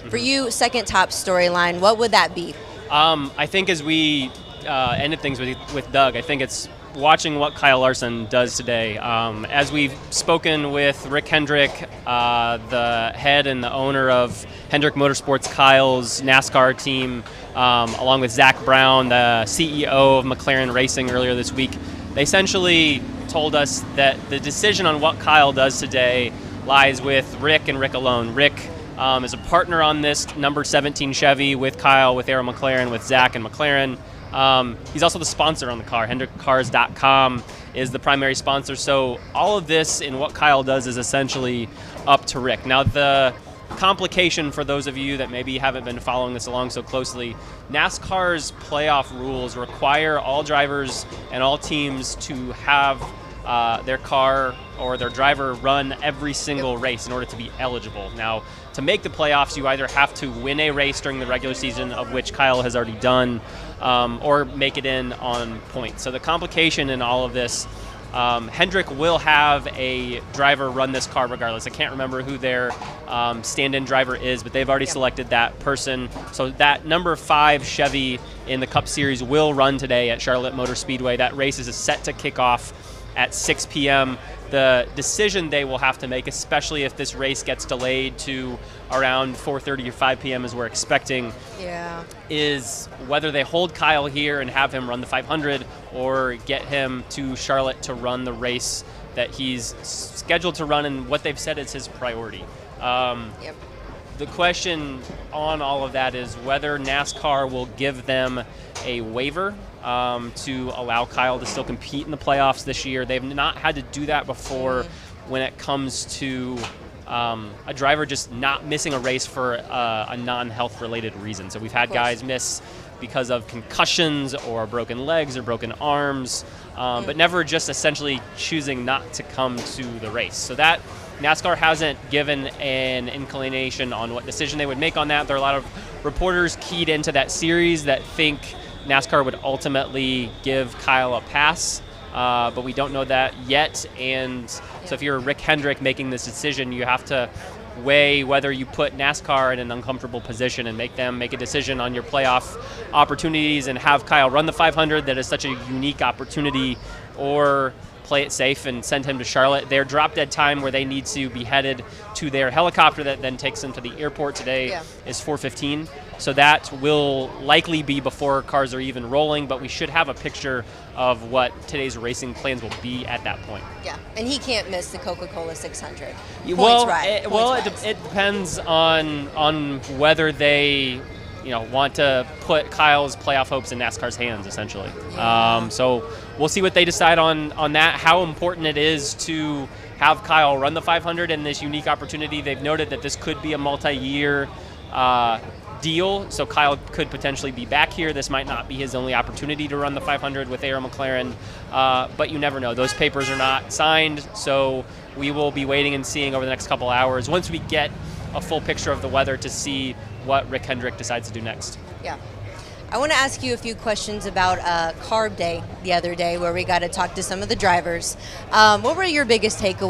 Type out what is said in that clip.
For you, second top storyline, what would that be? I think as we ended things with Doug, I think it's watching what Kyle Larson does today. As we've spoken with Rick Hendrick, the head and the owner of Hendrick Motorsports, Kyle's NASCAR team, along with Zach Brown, the CEO of McLaren Racing earlier this week, they essentially told us that the decision on what Kyle does today lies with Rick and Rick alone. Rick is a partner on this number 17 Chevy with Kyle, with Arrow McLaren, with Zach and McLaren. He's also the sponsor on the car. HendrickCars.com is the primary sponsor. So all of this and what Kyle does is essentially up to Rick. Now, the complication for those of you that maybe haven't been following this along so closely, NASCAR's playoff rules require all drivers and all teams to have their car or their driver run every single race in order to be eligible. Now, to make the playoffs, you either have to win a race during the regular season, of which Kyle has already done, or make it in on points. So the complication in all of this, Hendrick will have a driver run this car regardless. I can't remember who their stand-in driver is, but they've already selected that person. So that number 5 Chevy in the Cup Series will run today at Charlotte Motor Speedway. That race is set to kick off at 6 p.m. The decision they will have to make, especially if this race gets delayed to around 4:30 or 5 p.m. as we're expecting, is whether they hold Kyle here and have him run the 500 or get him to Charlotte to run the race that he's scheduled to run and what they've said is his priority. The question on all of that is whether NASCAR will give them a waiver to allow Kyle to still compete in the playoffs this year. They've not had to do that before when it comes to a driver just not missing a race for a non-health related reason. So we've had guys miss because of concussions or broken legs or broken arms, but never just essentially choosing not to come to the race. So that NASCAR hasn't given an inclination on what decision they would make on that. There are a lot of reporters keyed into that series that think NASCAR would ultimately give Kyle a pass, but we don't know that yet. And so if you're Rick Hendrick making this decision, you have to weigh whether you put NASCAR in an uncomfortable position and make them make a decision on your playoff opportunities and have Kyle run the 500 that is such a unique opportunity, or play it safe and send him to Charlotte. Their drop dead time where they need to be headed to their helicopter that then takes them to the airport today is 4:15. So that will likely be before cars are even rolling, but we should have a picture of what today's racing plans will be at that point. Yeah, and he can't miss the Coca-Cola 600. It depends on whether they want to put Kyle's playoff hopes in NASCAR's hands, essentially. So we'll see what they decide on that, how important it is to have Kyle run the 500 in this unique opportunity. They've noted that this could be a multi-year deal, so Kyle could potentially be back here. This might not be his only opportunity to run the 500 with Arrow McLaren, but you never know. Those papers are not signed, so we will be waiting and seeing over the next couple hours once we get a full picture of the weather to see what Rick Hendrick decides to do next. Yeah. I want to ask you a few questions about Carb Day the other day where we got to talk to some of the drivers. What were your biggest takeaways